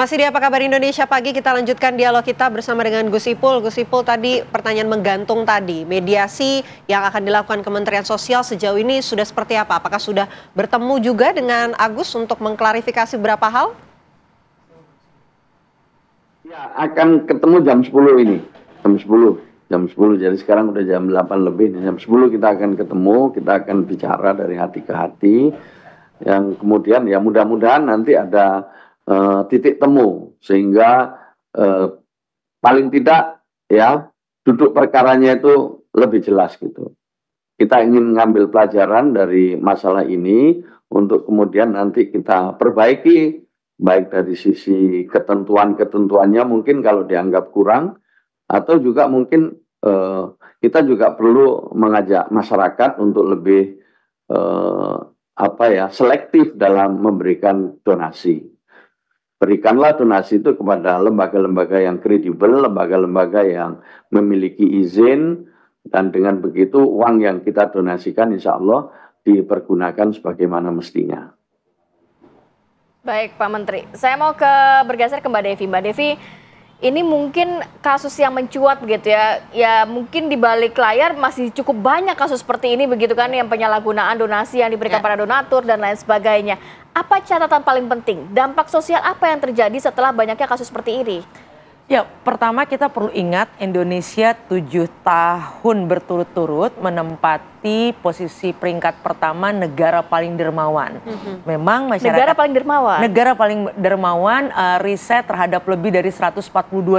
Masih di Apa Kabar Indonesia Pagi, kita lanjutkan dialog kita bersama dengan Gus Ipul. Gus Ipul, tadi pertanyaan menggantung tadi, mediasi yang akan dilakukan Kementerian Sosial sejauh ini sudah seperti apa? Apakah sudah bertemu juga dengan Agus untuk mengklarifikasi beberapa hal? Ya, akan ketemu jam 10 ini, jam 10, jadi sekarang udah jam 8 lebih, jam 10 kita akan ketemu, kita akan bicara dari hati ke hati, yang kemudian ya mudah-mudahan nanti ada titik temu sehingga paling tidak ya duduk perkaranya itu lebih jelas gitu. Kita ingin ngambil pelajaran dari masalah ini untuk kemudian nanti kita perbaiki baik dari sisi ketentuannya mungkin kalau dianggap kurang, atau juga mungkin kita juga perlu mengajak masyarakat untuk lebih selektif dalam memberikan donasi. Berikanlah donasi itu kepada lembaga-lembaga yang kredibel, lembaga-lembaga yang memiliki izin, dan dengan begitu uang yang kita donasikan insya Allah dipergunakan sebagaimana mestinya. Baik Pak Menteri, saya mau bergeser ke Mbak Devi. Mbak Devi, ini mungkin kasus yang mencuat begitu ya, ya mungkin di balik layar masih cukup banyak kasus seperti ini begitu kan, yang penyalahgunaan donasi yang diberikan pada donatur dan lain sebagainya. Apa catatan paling penting, dampak sosial apa yang terjadi setelah banyaknya kasus seperti ini? Ya, pertama kita perlu ingat Indonesia 7 tahun berturut-turut menempati posisi peringkat pertama negara paling dermawan. Memang masyarakat negara paling dermawan. Negara paling dermawan, riset terhadap lebih dari 142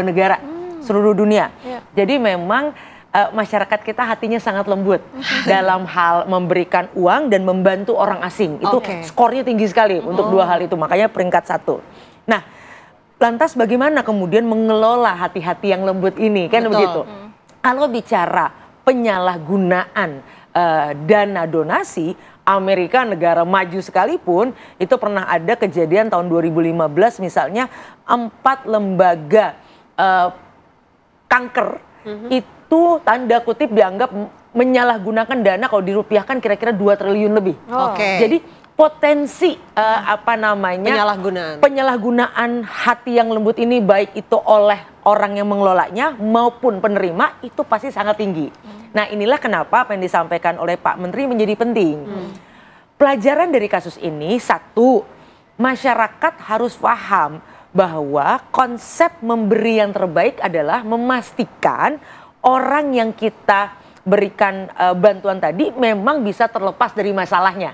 negara seluruh dunia. Jadi memang masyarakat kita hatinya sangat lembut dalam hal memberikan uang dan membantu orang asing. Itu skornya tinggi sekali untuk dua hal itu, makanya peringkat 1. Nah, lantas bagaimana kemudian mengelola hati-hati yang lembut ini, kan begitu? Kalau bicara penyalahgunaan dana donasi, Amerika negara maju sekalipun, itu pernah ada kejadian tahun 2015 misalnya 4 lembaga kanker itu tanda kutip dianggap menyalahgunakan dana, kalau dirupiahkan kira-kira 2 triliun lebih. Jadi potensi penyalahgunaan hati yang lembut ini, baik itu oleh orang yang mengelolanya maupun penerima, itu pasti sangat tinggi. Nah, inilah kenapa apa yang disampaikan oleh Pak Menteri menjadi penting. Pelajaran dari kasus ini, 1, masyarakat harus paham bahwa konsep memberi yang terbaik adalah memastikan orang yang kita berikan bantuan tadi memang bisa terlepas dari masalahnya.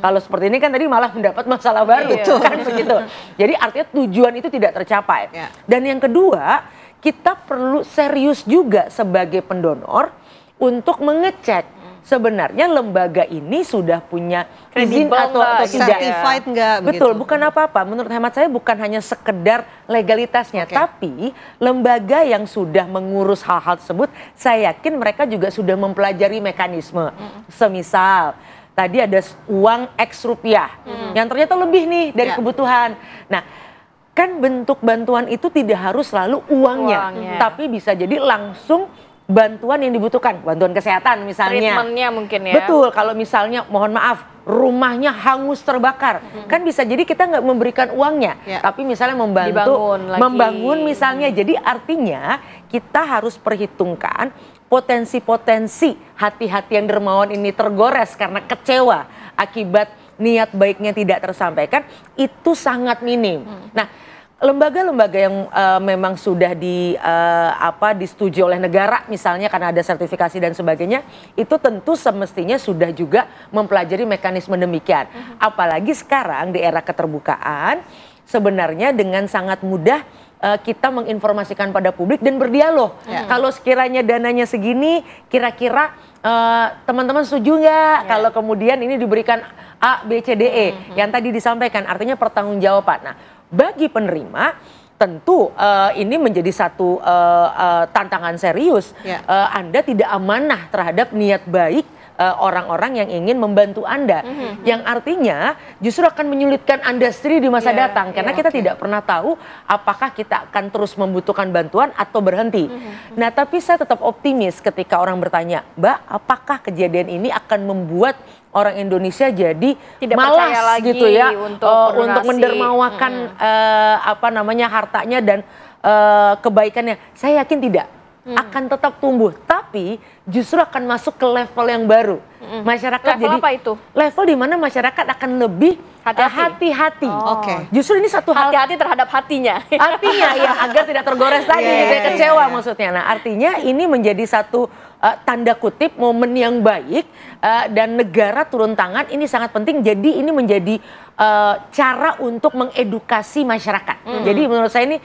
Kalau seperti ini kan tadi malah mendapat masalah baru, kan begitu. Jadi artinya tujuan itu tidak tercapai. Dan yang kedua, kita perlu serius juga sebagai pendonor untuk mengecek sebenarnya lembaga ini sudah punya izin atau tidak. Certified enggak? Betul, bukan apa-apa. Menurut hemat saya bukan hanya sekedar legalitasnya, tapi lembaga yang sudah mengurus hal-hal tersebut, saya yakin mereka juga sudah mempelajari mekanisme. Semisal tadi ada uang X rupiah yang ternyata lebih nih dari kebutuhan. Nah, kan bentuk bantuan itu tidak harus selalu uangnya. Tapi bisa jadi langsung bantuan yang dibutuhkan, bantuan kesehatan misalnya. Treatmentnya mungkin ya. Betul, kalau misalnya mohon maaf rumahnya hangus terbakar, kan bisa jadi kita nggak memberikan uangnya, tapi misalnya membangun misalnya. Jadi artinya kita harus perhitungkan potensi-potensi hati-hati yang dermawan ini tergores karena kecewa akibat niat baiknya tidak tersampaikan, itu sangat minim. Nah, lembaga-lembaga yang memang sudah disetujui oleh negara misalnya karena ada sertifikasi dan sebagainya, itu tentu semestinya sudah juga mempelajari mekanisme demikian. Apalagi sekarang di era keterbukaan, sebenarnya dengan sangat mudah kita menginformasikan pada publik dan berdialog. Kalau sekiranya dananya segini, kira-kira teman-teman setuju nggak kalau kemudian ini diberikan A, B, C, D, E yang tadi disampaikan, artinya pertanggungjawaban. Nah, bagi penerima tentu ini menjadi satu tantangan serius. Anda tidak amanah terhadap niat baik orang-orang yang ingin membantu Anda. Yang artinya justru akan menyulitkan Anda sendiri di masa datang. Karena kita tidak pernah tahu apakah kita akan terus membutuhkan bantuan atau berhenti. Nah, tapi saya tetap optimis ketika orang bertanya, Mbak, apakah kejadian ini akan membuat orang Indonesia jadi tidak malas lagi gitu ya untuk mendermawakan hartanya dan kebaikannya. Saya yakin tidak. Akan tetap tumbuh, tapi justru akan masuk ke level yang baru. Masyarakat level jadi apa itu? Level di mana masyarakat akan lebih hati-hati. Justru ini satu hal hati-hati terhadap hatinya. Artinya ya agar tidak tergores tadi gitu ya, kecewa maksudnya. Nah, artinya ini menjadi satu tanda kutip momen yang baik dan negara turun tangan ini sangat penting. Jadi ini menjadi cara untuk mengedukasi masyarakat. Jadi menurut saya ini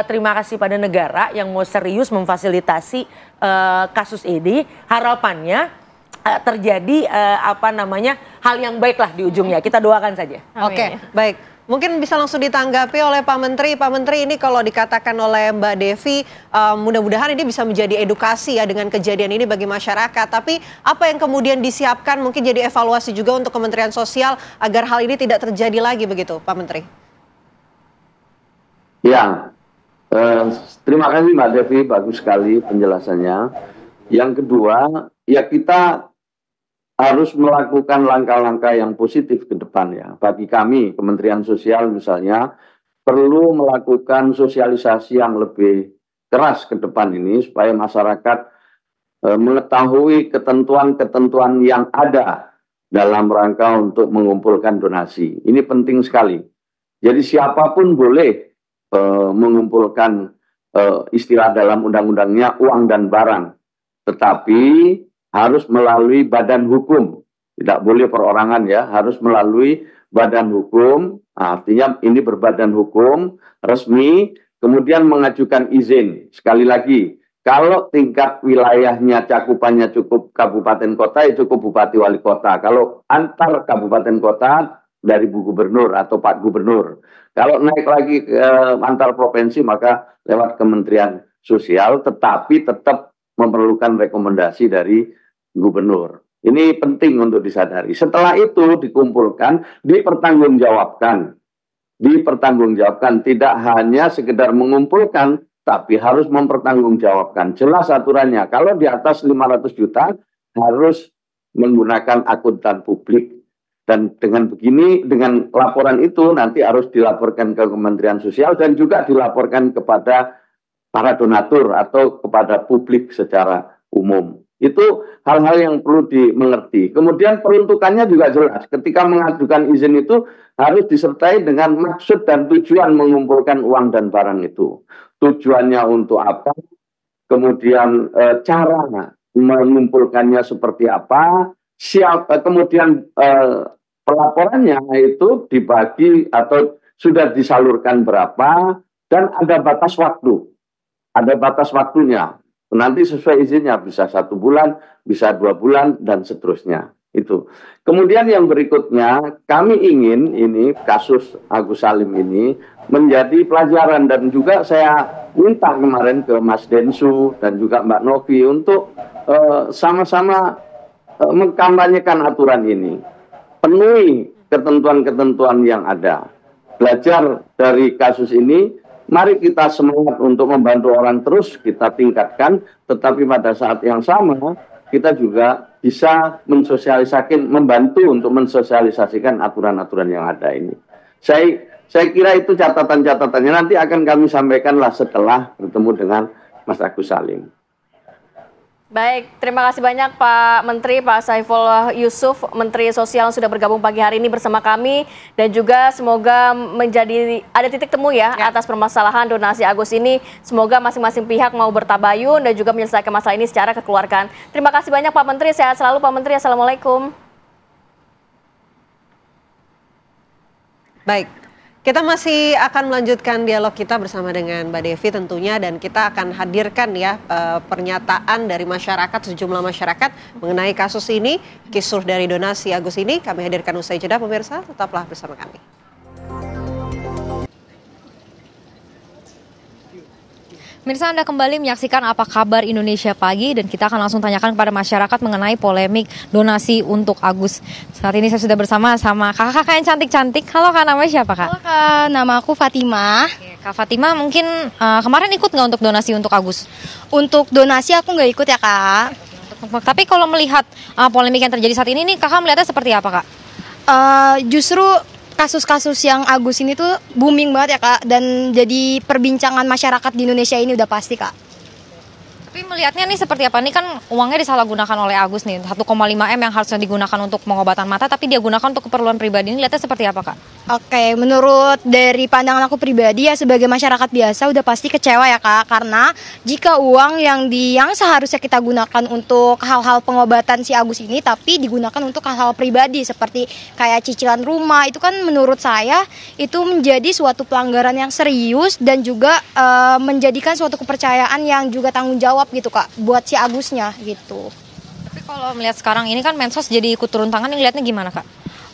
terima kasih pada negara yang mau serius memfasilitasi kasus ini. Harapannya terjadi hal yang baik lah di ujungnya. Kita doakan saja. Oke, baik. Mungkin bisa langsung ditanggapi oleh Pak Menteri. Pak Menteri, ini kalau dikatakan oleh Mbak Devi, mudah-mudahan ini bisa menjadi edukasi ya dengan kejadian ini bagi masyarakat. Tapi apa yang kemudian disiapkan mungkin jadi evaluasi juga untuk Kementerian Sosial agar hal ini tidak terjadi lagi begitu, Pak Menteri? Ya, terima kasih Mbak Devi, bagus sekali penjelasannya. Yang kedua, ya kita harus melakukan langkah-langkah yang positif ke depan ya. Bagi kami, Kementerian Sosial misalnya, perlu melakukan sosialisasi yang lebih keras ke depan ini, supaya masyarakat mengetahui ketentuan-ketentuan yang ada dalam rangka untuk mengumpulkan donasi. Ini penting sekali. Jadi siapapun boleh mengumpulkan istilah dalam undang-undangnya uang dan barang. Tetapi harus melalui badan hukum, tidak boleh perorangan ya, harus melalui badan hukum, artinya ini berbadan hukum, resmi, kemudian mengajukan izin. Sekali lagi, kalau tingkat wilayahnya cakupannya cukup kabupaten kota, ya cukup bupati wali kota. Kalau antar kabupaten kota, dari Bu Gubernur atau Pak Gubernur. Kalau naik lagi ke antar provinsi, maka lewat Kementerian Sosial, tetapi tetap memerlukan rekomendasi dari Gubernur. Ini penting untuk disadari. Setelah itu dikumpulkan, dipertanggungjawabkan. Dipertanggungjawabkan, tidak hanya sekedar mengumpulkan, tapi harus mempertanggungjawabkan. Jelas aturannya, kalau di atas 500 juta harus menggunakan akuntan publik. Dan dengan begini, dengan laporan itu nanti harus dilaporkan ke Kementerian Sosial dan juga dilaporkan kepada para donatur atau kepada publik secara umum. Itu hal-hal yang perlu dimengerti. Kemudian peruntukannya juga jelas. Ketika mengajukan izin itu harus disertai dengan maksud dan tujuan mengumpulkan uang dan barang itu. Tujuannya untuk apa? Kemudian cara mengumpulkannya seperti apa? Kemudian pelaporannya itu dibagi atau sudah disalurkan berapa, dan ada batas waktu. Ada batas waktunya. Nanti sesuai izinnya bisa 1 bulan, bisa 2 bulan, dan seterusnya. Itu. Kemudian yang berikutnya, kami ingin ini kasus Agus Salim ini menjadi pelajaran, dan juga saya minta kemarin ke Mas Densu dan juga Mbak Novi untuk sama-sama mengkampanyekan aturan ini. Penuhi ketentuan-ketentuan yang ada. Belajar dari kasus ini. Mari kita semangat untuk membantu orang terus kita tingkatkan, tetapi pada saat yang sama kita juga bisa membantu untuk mensosialisasikan aturan-aturan yang ada ini. Saya kira itu catatan-catatannya, nanti akan kami sampaikanlah setelah bertemu dengan Mas Agus Salim. Baik, terima kasih banyak Pak Menteri, Pak Saifullah Yusuf, Menteri Sosial sudah bergabung pagi hari ini bersama kami, dan juga semoga ada titik temu ya atas permasalahan donasi Agus ini. Semoga masing-masing pihak mau bertabayun dan juga menyelesaikan masalah ini secara kekeluargaan. Terima kasih banyak Pak Menteri, sehat selalu Pak Menteri, Assalamualaikum. Baik. Kita masih akan melanjutkan dialog kita bersama dengan Mbak Devi tentunya, dan kita akan hadirkan ya pernyataan dari masyarakat, sejumlah masyarakat mengenai kasus ini, kisruh dari donasi Agus ini. Kami hadirkan usai jeda, pemirsa, tetaplah bersama kami. Mirsa, Anda kembali menyaksikan Apa Kabar Indonesia Pagi dan kita akan langsung tanyakan kepada masyarakat mengenai polemik donasi untuk Agus. Saat ini saya sudah bersama sama kakak-kakak yang cantik-cantik. Halo Kak, namanya siapa Kak? Halo Kak, nama aku Fatimah. Oke, Kak Fatimah mungkin kemarin ikut nggak untuk donasi untuk Agus? Untuk donasi aku nggak ikut ya Kak. Tapi kalau melihat polemik yang terjadi saat ini nih, kakak melihatnya seperti apa Kak? Justru kasus-kasus yang Agus ini tuh booming banget ya Kak, dan jadi perbincangan masyarakat di Indonesia ini udah pasti Kak. Tapi melihatnya nih seperti apa? Ini kan uangnya disalahgunakan oleh Agus nih, 1,5 M yang harusnya digunakan untuk pengobatan mata, tapi dia gunakan untuk keperluan pribadi. Ini lihatnya seperti apa Kak? Oke, menurut dari pandangan aku pribadi ya sebagai masyarakat biasa udah pasti kecewa ya Kak, karena jika uang yang seharusnya kita gunakan untuk hal-hal pengobatan si Agus ini tapi digunakan untuk hal-hal pribadi seperti kayak cicilan rumah, itu kan menurut saya itu menjadi suatu pelanggaran yang serius dan juga menjadikan suatu kepercayaan yang juga tanggung jawab gitu Kak buat si Agusnya gitu. Tapi kalau melihat sekarang ini kan Mensos jadi ikut turun tangan, yang lihatnya gimana Kak?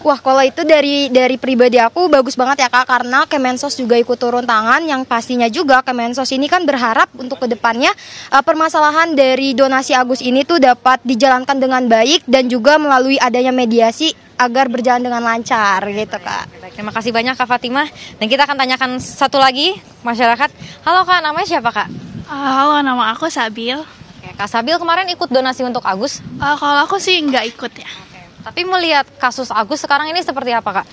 Wah, kalau itu dari pribadi aku bagus banget ya Kak, karena Kemensos juga ikut turun tangan, yang pastinya juga Kemensos ini kan berharap untuk kedepannya permasalahan dari donasi Agus ini tuh dapat dijalankan dengan baik dan juga melalui adanya mediasi agar berjalan dengan lancar gitu Kak. Baik, terima kasih banyak Kak Fatimah. Dan kita akan tanyakan satu lagi masyarakat. Halo Kak, namanya siapa Kak? Halo, nama aku Sabil. Oke, Kak Sabil kemarin ikut donasi untuk Agus? Kalau aku sih nggak ikut ya. Tapi melihat kasus Agus sekarang ini seperti apa Kak?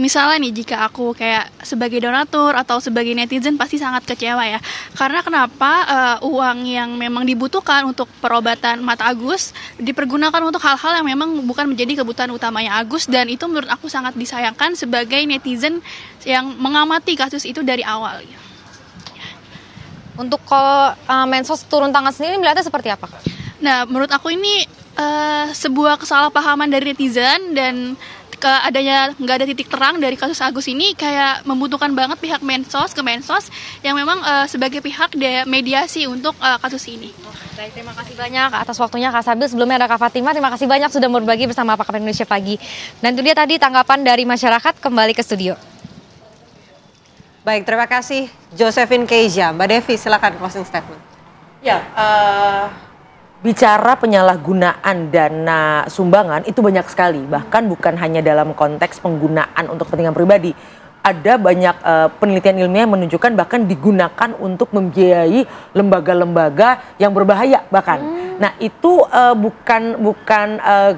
Misalnya nih, jika aku kayak sebagai donatur atau sebagai netizen pasti sangat kecewa ya. Karena kenapa uang yang memang dibutuhkan untuk perobatan mata Agus dipergunakan untuk hal-hal yang memang bukan menjadi kebutuhan utamanya Agus, dan itu menurut aku sangat disayangkan sebagai netizen yang mengamati kasus itu dari awal. Untuk kalau Mensos turun tangan sendiri melihatnya seperti apa Kak? Nah, menurut aku ini sebuah kesalahpahaman dari netizen, dan adanya nggak ada titik terang dari kasus Agus ini kayak membutuhkan banget pihak Kemensos yang memang sebagai pihak mediasi untuk kasus ini. Baik, terima kasih banyak atas waktunya Kak Sabil. Sebelumnya ada Kak Fatimah, terima kasih banyak sudah berbagi bersama Apa Kabar Indonesia Pagi. Dan itu dia tadi tanggapan dari masyarakat. Kembali ke studio. Baik, terima kasih Josephine Keija. Mbak Devi, silakan closing statement. Ya, bicara penyalahgunaan dana sumbangan itu banyak sekali, bahkan bukan hanya dalam konteks penggunaan untuk kepentingan pribadi. Ada banyak penelitian ilmiah yang menunjukkan bahkan digunakan untuk membiayai lembaga-lembaga yang berbahaya bahkan. Nah itu bukan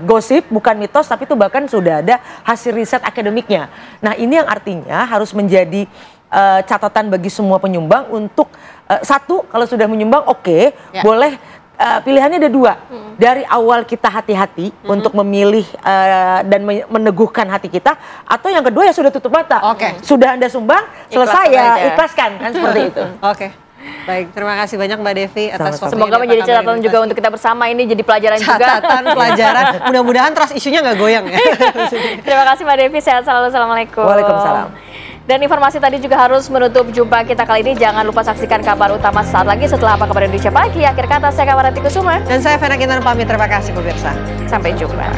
gosip, bukan mitos, tapi itu bahkan sudah ada hasil riset akademiknya. Nah ini yang artinya harus menjadi catatan bagi semua penyumbang untuk satu, kalau sudah menyumbang oke, boleh. Pilihannya ada dua. Dari awal kita hati-hati untuk memilih dan meneguhkan hati kita, atau yang kedua ya sudah tutup mata. Sudah Anda sumbang, selesai ya ikhlaskan, kan seperti itu. Baik, terima kasih banyak Mbak Devi atas waktunya. Semoga menjadi catatan juga untuk kita bersama, ini jadi pelajaran juga. Catatan, pelajaran. Mudah-mudahan trust isunya nggak goyang ya. Terima kasih Mbak Devi, sehat selalu. Assalamualaikum. Waalaikumsalam. Dan informasi tadi juga harus menutup jumpa kita kali ini. Jangan lupa saksikan kabar utama saat lagi setelah Apa Kabar Indonesia Pagi. Akhir kata, saya Kamarati Kusuma. Dan saya Vena Kintan pamit. Terima kasih pemirsa. Sampai jumpa.